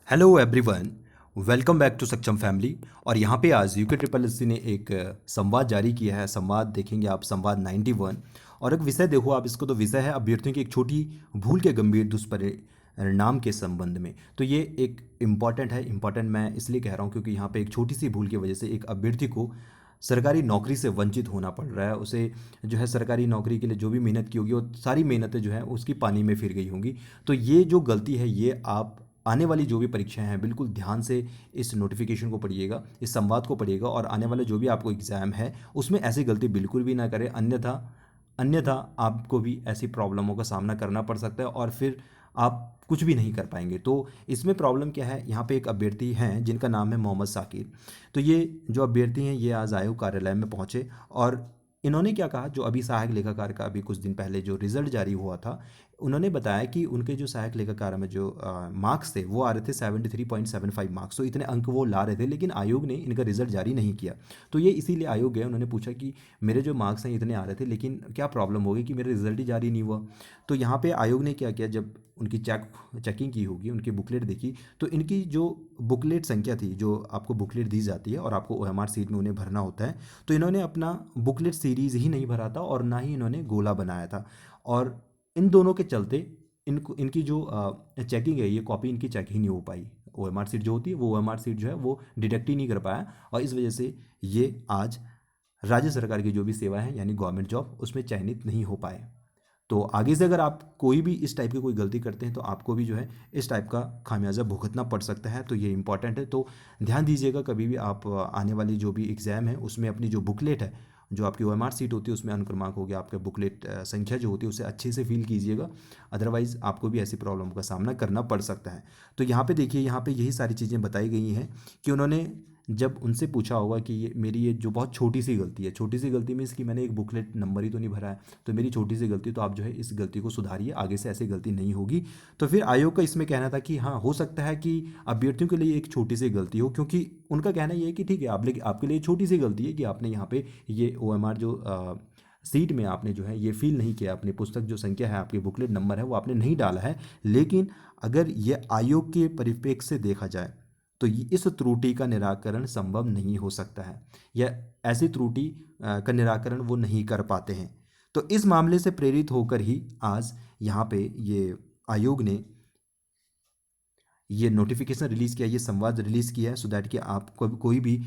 Hello everyone, welcome back to Saksham family. और यहाँ पे आज यूके ट्रिपल एस सी ने एक संवाद जारी किया है। संवाद देखेंगे आप, संवाद 91। और एक विषय देखो आप इसको, तो विषय है अभ्यर्थियों की एक छोटी भूल के गंभीर दुष्परिणाम के संबंध में। तो ये एक इम्पॉर्टेंट है। इम्पॉर्टेंट मैं इसलिए कह रहा हूँ क्योंकि यहाँ पे एक छोटी सी भूल की वजह से एक अभ्यर्थी को सरकारी नौकरी से वंचित होना पड़ रहा है। उसे जो है सरकारी नौकरी के लिए जो भी मेहनत की होगी वो सारी मेहनतें जो है उसकी पानी में फिर गई होंगी। तो ये जो गलती है ये आप आने वाली जो भी परीक्षाएं हैं बिल्कुल ध्यान से इस नोटिफिकेशन को पढ़िएगा, इस संवाद को पढ़िएगा, और आने वाले जो भी आपको एग्ज़ाम है उसमें ऐसी गलती बिल्कुल भी ना करें। अन्यथा अन्यथा आपको भी ऐसी प्रॉब्लमों का सामना करना पड़ सकता है और फिर आप कुछ भी नहीं कर पाएंगे। तो इसमें प्रॉब्लम क्या है, यहाँ पे एक अभ्यर्थी हैं जिनका नाम है मोहम्मद साकिर। तो ये जो अभ्यर्थी हैं ये आज आयोग कार्यालय में पहुँचे और इन्होंने क्या कहा, जो अभी सहायक लेखाकार का अभी कुछ दिन पहले जो रिजल्ट जारी हुआ था, उन्होंने बताया कि उनके जो सहायक लेखाकार में जो मार्क्स थे वो आ रहे थे 73.75 मार्क्स। तो इतने अंक वो ला रहे थे, लेकिन आयोग ने इनका रिजल्ट जारी नहीं किया। तो ये इसीलिए आयोग गए, उन्होंने पूछा कि मेरे जो मार्क्स हैं इतने आ रहे थे लेकिन क्या प्रॉब्लम होगी कि मेरा रिजल्ट ही जारी नहीं हुआ। तो यहाँ पे आयोग ने क्या किया, जब उनकी चेकिंग की होगी, उनकी बुकलेट देखी, तो इनकी जो बुकलेट संख्या थी, जो आपको बुकलेट दी जाती है और आपको ओएमआर सीट में उन्हें भरना होता है, तो इन्होंने अपना बुकलेट सीरीज़ ही नहीं भरा था और ना ही इन्होंने गोला बनाया था। और इन दोनों के चलते इनको इनकी जो चेकिंग है, ये कॉपी इनकी चेक ही नहीं हो पाई। ओएमआर सीट जो होती है वो ओएमआर सीट जो है वो डिटेक्ट ही नहीं कर पाया, और इस वजह से ये आज राज्य सरकार की जो भी सेवा है यानी गवर्नमेंट जॉब उसमें चयनित नहीं हो पाए। तो आगे से अगर आप कोई भी इस टाइप की कोई गलती करते हैं तो आपको भी जो है इस टाइप का खामियाजा भुगतना पड़ सकता है। तो ये इंपॉर्टेंट है, तो ध्यान दीजिएगा कभी भी आप आने वाली जो भी एग्ज़ाम है उसमें अपनी जो बुकलेट है, जो आपकी ओएमआर सीट होती है उसमें अनुक्रमांक हो गया, आपका बुकलेट संख्या जो होती है उसे अच्छे से फिल कीजिएगा। अदरवाइज़ आपको भी ऐसी प्रॉब्लम का सामना करना पड़ सकता है। तो यहाँ पे देखिए, यहाँ पे यही सारी चीज़ें बताई गई हैं कि उन्होंने जब उनसे पूछा होगा कि ये मेरी ये जो बहुत छोटी सी गलती है, छोटी सी गलती मीन्स कि मैंने एक बुकलेट नंबर ही तो नहीं भरा है, तो मेरी छोटी सी गलती, तो आप जो है इस गलती को सुधारिए, आगे से ऐसी गलती नहीं होगी। तो फिर आयोग का इसमें कहना था कि हाँ, हो सकता है कि अभ्यर्थियों के लिए एक छोटी सी गलती हो, क्योंकि उनका कहना ये है कि ठीक है आप, लेकिन आपके लिए छोटी सी गलती है कि आपने यहाँ पे ये ओएमआर जो सीट में आपने जो है ये फिल नहीं किया, अपनी पुस्तक जो संख्या है, आपके बुकलेट नंबर है वो आपने नहीं डाला है। लेकिन अगर ये आयोग के परिप्रेक्ष्य से देखा जाए तो इस त्रुटि का निराकरण संभव नहीं हो सकता है, या ऐसी त्रुटि का निराकरण वो नहीं कर पाते हैं। तो इस मामले से प्रेरित होकर ही आज यहाँ पे ये आयोग ने ये नोटिफिकेशन रिलीज़ किया, ये संवाद रिलीज़ किया है, सो दैट कि आप कोई भी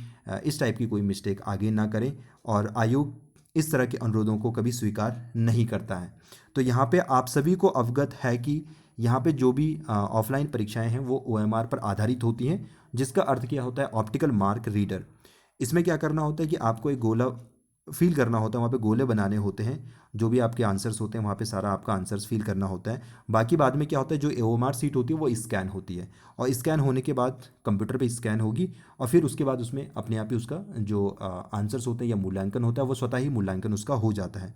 इस टाइप की कोई मिस्टेक आगे ना करें। और आयोग इस तरह के अनुरोधों को कभी स्वीकार नहीं करता है। तो यहाँ पे आप सभी को अवगत है कि यहाँ पे जो भी ऑफलाइन परीक्षाएं हैं वो ओएमआर पर आधारित होती हैं, जिसका अर्थ क्या होता है, ऑप्टिकल मार्क रीडर। इसमें क्या करना होता है कि आपको एक गोला फिल करना होता है, वहाँ पे गोले बनाने होते हैं, जो भी आपके आंसर्स होते हैं वहाँ पे सारा आपका आंसर्स फिल करना होता है। बाकी बाद में क्या होता है, जो ओएमआर सीट होती है वो स्कैन होती है, और स्कैन होने के बाद कंप्यूटर पे स्कैन होगी, और फिर उसके बाद उसमें अपने आप ही उसका जो आंसर्स होते हैं या मूल्यांकन होता है वो स्वतः ही मूल्यांकन उसका हो जाता है।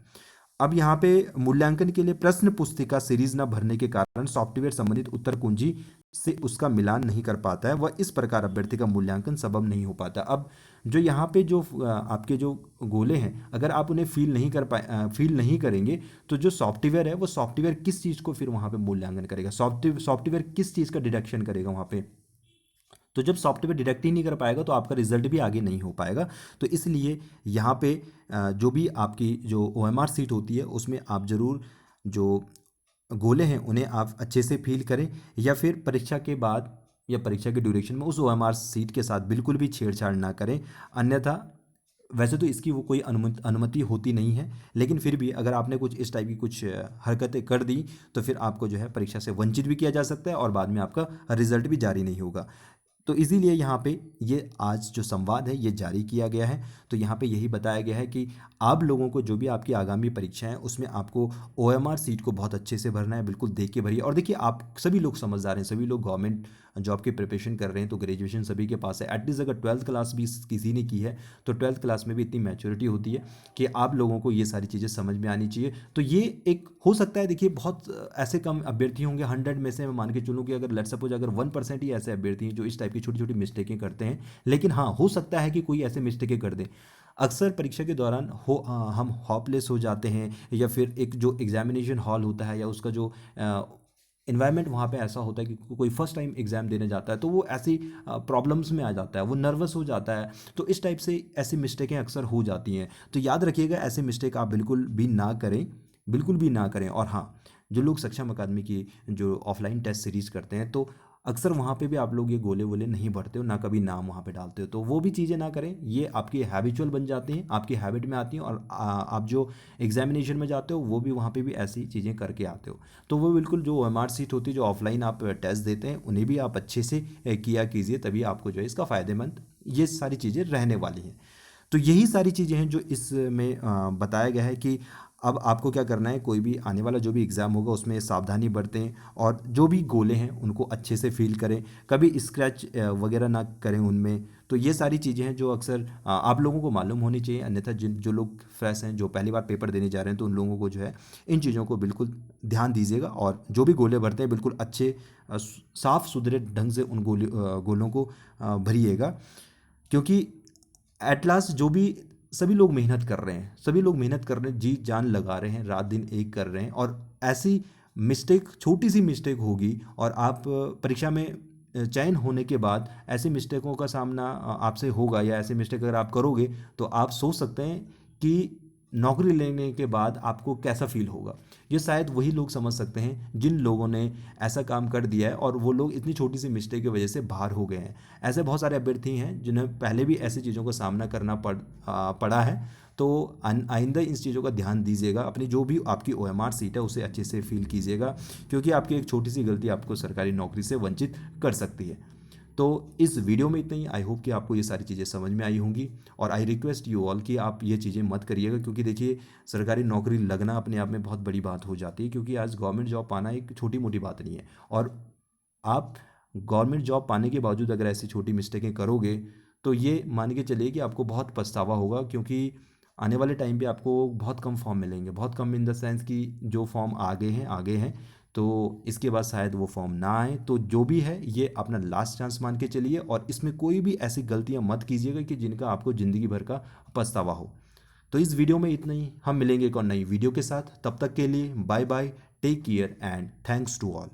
अब यहाँ पे मूल्यांकन के लिए प्रश्न पुस्तिका सीरीज न भरने के कारण सॉफ्टवेयर संबंधित उत्तर कुंजी से उसका मिलान नहीं कर पाता है, वह इस प्रकार अभ्यर्थी का मूल्यांकन संभव नहीं हो पाता। अब जो यहाँ पे जो आपके जो गोले हैं, अगर आप उन्हें फील नहीं करेंगे, तो जो सॉफ्टवेयर है वो सॉफ्टवेयर किस चीज़ को फिर वहाँ पे मूल्यांकन करेगा, सॉफ्टवेयर किस चीज़ का डिडक्शन करेगा वहाँ पे। तो जब सॉफ्टवेयर डिटेक्ट ही नहीं कर पाएगा तो आपका रिजल्ट भी आगे नहीं हो पाएगा। तो इसलिए यहाँ पे जो भी आपकी जो ओएमआर सीट होती है उसमें आप ज़रूर जो गोले हैं उन्हें आप अच्छे से फील करें, या फिर परीक्षा के बाद या परीक्षा के ड्यूरेशन में उस ओएमआर सीट के साथ बिल्कुल भी छेड़छाड़ ना करें। अन्यथा वैसे तो इसकी वो कोई अनुमति होती नहीं है, लेकिन फिर भी अगर आपने कुछ इस टाइप की कुछ हरकतें कर दी तो फिर आपको जो है परीक्षा से वंचित भी किया जा सकता है और बाद में आपका रिजल्ट भी जारी नहीं होगा। तो इसीलिए यहाँ पे ये आज जो संवाद है ये जारी किया गया है। तो यहाँ पे यही बताया गया है कि आप लोगों को जो भी आपकी आगामी परीक्षाएं हैं उसमें आपको ओएमआर सीट को बहुत अच्छे से भरना है, बिल्कुल देख के भरिए। और देखिए, आप सभी लोग समझदार हैं, सभी लोग गवर्नमेंट जॉब की प्रिपरेशन कर रहे हैं, तो ग्रेजुएशन सभी के पास है। एटलीस्ट अगर ट्वेल्थ क्लास भी किसी ने की है तो ट्वेल्थ क्लास में भी इतनी मैच्योरिटी होती है कि आप लोगों को ये सारी चीज़ें समझ में आनी चाहिए। तो ये एक हो सकता है, देखिए बहुत ऐसे कम अभ्यर्थी होंगे, 100 में से मैं मान के चलूँ कि अगर लेट्स सपोज अगर 1% ही ऐसे अभ्यर्थी हैं जो इस टाइप की छोटी छोटी मिस्टेकें करते हैं, लेकिन हाँ, हो सकता है कि कोई ऐसे मिस्टेकें कर दें। अक्सर परीक्षा के दौरान हम होपलेस हो जाते हैं, या फिर एक जो एग्जामिनेशन हॉल होता है या उसका जो इन्वायरमेंट वहाँ पे ऐसा होता है कि कोई फर्स्ट टाइम एग्ज़ाम देने जाता है तो वो ऐसी प्रॉब्लम्स में आ जाता है, वो नर्वस हो जाता है। तो इस टाइप से ऐसी मिस्टेकें अक्सर हो जाती हैं। तो याद रखिएगा, ऐसे मिस्टेक आप बिल्कुल भी ना करें, बिल्कुल भी ना करें। और हाँ, जो लोग सक्षम अकादमी की जो ऑफलाइन टेस्ट सीरीज़ करते हैं, तो अक्सर वहाँ पे भी आप लोग ये गोले वोले नहीं भरते हो, ना कभी नाम वहाँ पे डालते हो, तो वो भी चीज़ें ना करें। ये आपकी हैबिचुअल बन जाती हैं, आपकी हैबिट में आती हैं, और आप जो एग्जामिनेशन में जाते हो वो भी वहाँ पे भी ऐसी चीज़ें करके आते हो। तो वो बिल्कुल जो OMR सीट होती है, जो ऑफलाइन आप टेस्ट देते हैं, उन्हें भी आप अच्छे से किया कीजिए, तभी आपको जो है इसका फ़ायदेमंद ये सारी चीज़ें रहने वाली हैं। तो यही सारी चीज़ें हैं जो इसमें बताया गया है कि अब आपको क्या करना है, कोई भी आने वाला जो भी एग्ज़ाम होगा उसमें सावधानी बरतें, और जो भी गोले हैं उनको अच्छे से फ़ील करें, कभी स्क्रैच वगैरह ना करें उनमें। तो ये सारी चीज़ें हैं जो अक्सर आप लोगों को मालूम होनी चाहिए, अन्यथा जिन जो लोग फ्रेश हैं, जो पहली बार पेपर देने जा रहे हैं, तो उन लोगों को जो है इन चीज़ों को बिल्कुल ध्यान दीजिएगा, और जो भी गोले भरते हैं बिल्कुल अच्छे साफ़ सुथरे ढंग से उन गोलों को भरिएगा। क्योंकि एट लास्ट जो भी सभी लोग मेहनत कर रहे हैं, सभी लोग मेहनत कर रहे हैं, जी जान लगा रहे हैं, रात दिन एक कर रहे हैं, और ऐसी मिस्टेक, छोटी सी मिस्टेक होगी, और आप परीक्षा में चयन होने के बाद ऐसी मिस्टेकों का सामना आपसे होगा, या ऐसी मिस्टेक अगर आप करोगे तो आप सोच सकते हैं कि नौकरी लेने के बाद आपको कैसा फील होगा। ये शायद वही लोग समझ सकते हैं जिन लोगों ने ऐसा काम कर दिया है, और वो लोग इतनी छोटी सी मिस्टेक की वजह से बाहर हो गए हैं। ऐसे बहुत सारे अभ्यर्थी हैं जिन्हें पहले भी ऐसी चीज़ों का सामना करना पड़ा है। तो आइंदा इन चीज़ों का ध्यान दीजिएगा, अपनी जो भी आपकी OMR सीट है उसे अच्छे से फील कीजिएगा, क्योंकि आपकी एक छोटी सी गलती आपको सरकारी नौकरी से वंचित कर सकती है। तो इस वीडियो में इतना ही। आई होप कि आपको ये सारी चीज़ें समझ में आई होंगी, और आई रिक्वेस्ट यू ऑल कि आप ये चीज़ें मत करिएगा, क्योंकि देखिए, सरकारी नौकरी लगना अपने आप में बहुत बड़ी बात हो जाती है, क्योंकि आज गवर्नमेंट जॉब पाना एक छोटी मोटी बात नहीं है। और आप गवर्नमेंट जॉब पाने के बावजूद अगर ऐसी छोटी मिस्टेकें करोगे, तो ये मान के चलिए कि आपको बहुत पछतावा होगा, क्योंकि आने वाले टाइम पे आपको बहुत कम फॉर्म मिलेंगे, बहुत कम इन द सेंस कि जो फॉर्म आगे हैं, तो इसके बाद शायद वो फॉर्म ना आए। तो जो भी है, ये अपना लास्ट चांस मान के चलिए, और इसमें कोई भी ऐसी गलतियां मत कीजिएगा कि जिनका आपको ज़िंदगी भर का पछतावा हो। तो इस वीडियो में इतना ही। हम मिलेंगे एक और नई वीडियो के साथ, तब तक के लिए bye bye, take care and thanks to all.